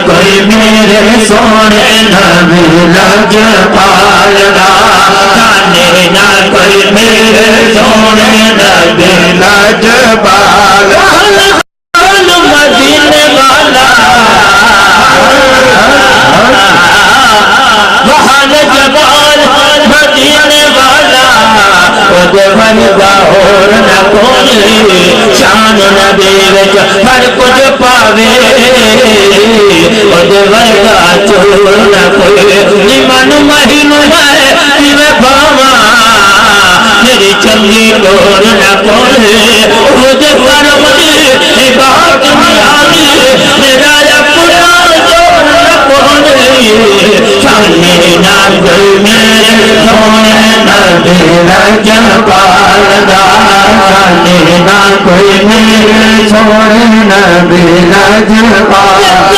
کوئی میرے سونے نبی لجپال دا جانے نہ کوئی میرے سونے نبی لجپال مدینے والا بحال جبال مدینے والا ودھن باہور نہ کوئی شان نبی وچ ہر کچھ پاوے ودھن کا چور نہ کوئی ایمان مہین ہے میں بھاوا میری چنگی ڈور نہ کوئی ودھن مجھے بات میاری میرا اپنا جور نہ کوئی چاہیے نہ کوئی میرے سونے نبی لجپال دا چاہیے نہ کوئی میرے سونے نبی لجپال